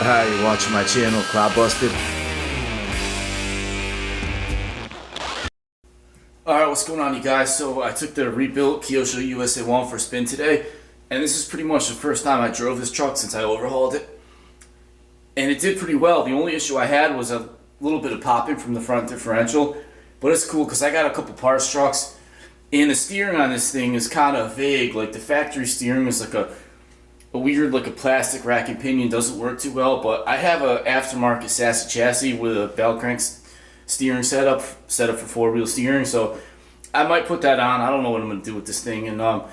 Hi, you're watching my channel, Cloud Busted. Alright, what's going on, you guys? So I took the rebuilt Kyosho USA-1 for a spin today, and this is pretty much the first time I drove this truck since I overhauled it. And it did pretty well. The only issue I had was a little bit of popping from the front differential, but it's cool because I got a couple parts trucks, and the steering on this thing is kind of vague. Like, the factory steering is like a weird, like a plastic rack and pinion, doesn't work too well. But I have a aftermarket sassy chassis with a bell crank steering setup for four-wheel steering, so I might put that on. I don't know what I'm going to do with this thing. And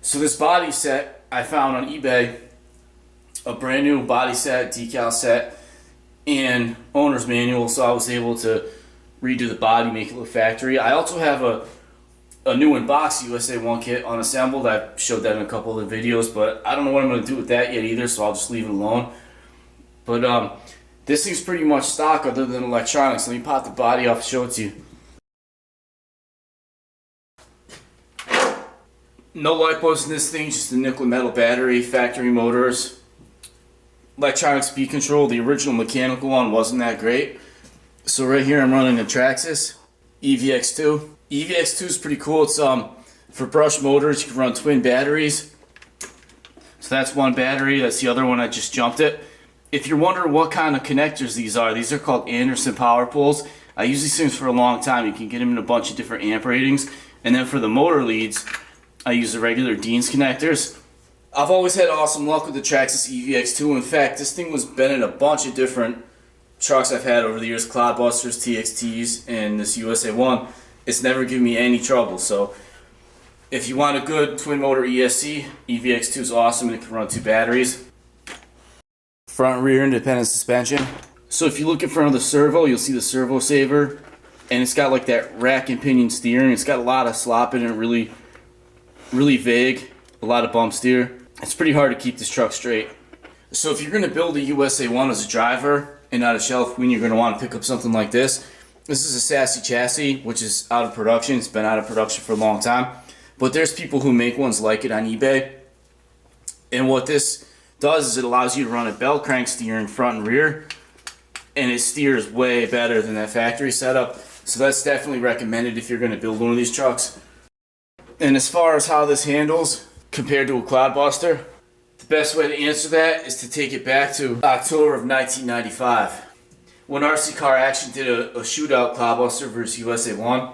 so this body set I found on eBay, a brand new body set, decal set, and owner's manual, so I was able to redo the body, make it look factory. I also have a new in-box USA-1 kit unassembled. I showed that in a couple of the videos, but I don't know what I'm going to do with that yet either, so I'll just leave it alone. But this thing's pretty much stock other than electronics. Let me pop the body off and show it to you. No light bulbs in this thing, just a nickel metal battery, factory motors, electronic speed control. The original mechanical one wasn't that great. So right here I'm running a Traxxas EVX2. EVX2 is pretty cool. It's for brush motors. You can run twin batteries. So that's one battery. That's the other one. I just jumped it. If you're wondering what kind of connectors these are called Anderson power poles. I use these things for a long time. You can get them in a bunch of different amp ratings. And then for the motor leads, I use the regular Dean's connectors. I've always had awesome luck with the Traxxas EVX2. In fact, this thing was been in a bunch of different trucks I've had over the years, Cloudbusters, TXTs, and this USA-1. It's never given me any trouble. So if you want a good twin motor ESC, EVX2 is awesome, and it can run two batteries. Front and rear independent suspension. So if you look in front of the servo, you'll see the servo saver, and it's got like that rack and pinion steering. It's got a lot of slop in it, really vague, a lot of bump steer. It's pretty hard to keep this truck straight. So if you're going to build a USA-1 as a driver and not a shelf queen, you're going to want to pick up something like this. This is a sassy chassis, which is out of production. It's been out of production for a long time. But there's people who make ones like it on eBay. And what this does is it allows you to run a bell crank steering front and rear. And it steers way better than that factory setup. So that's definitely recommended if you're going to build one of these trucks. And as far as how this handles compared to a Cloudbuster, the best way to answer that is to take it back to October of 1995. When RC Car Action did a shootout Cloudbuster versus USA-1.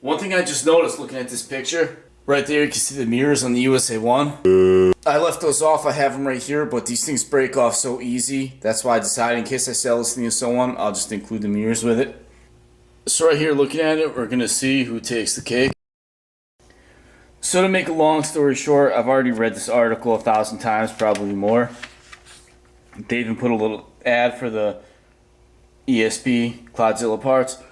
One thing I just noticed looking at this picture, right there you can see the mirrors on the USA-1. I left those off, I have them right here, but these things break off so easy. That's why I decided in case I sell this thing and so on, I'll just include the mirrors with it. So right here looking at it, we're going to see who takes the cake. So to make a long story short, I've already read this article 1,000 times, probably more. They even put a little ad for the ESP Cloudzilla parts.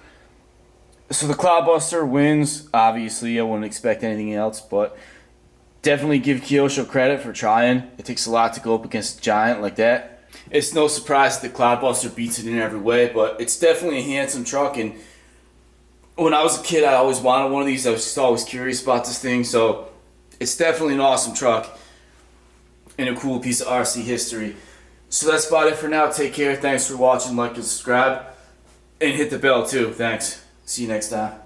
So the Cloudbuster wins. Obviously, I wouldn't expect anything else, but definitely give Kyosho credit for trying. It takes a lot to go up against a giant like that. It's no surprise that the Cloudbuster beats it in every way, but it's definitely a handsome truck. And when I was a kid, I always wanted one of these. I was just always curious about this thing, so it's definitely an awesome truck and a cool piece of RC history. So that's about it for now. Take care. Thanks for watching. Like and subscribe. And hit the bell too. Thanks. See you next time.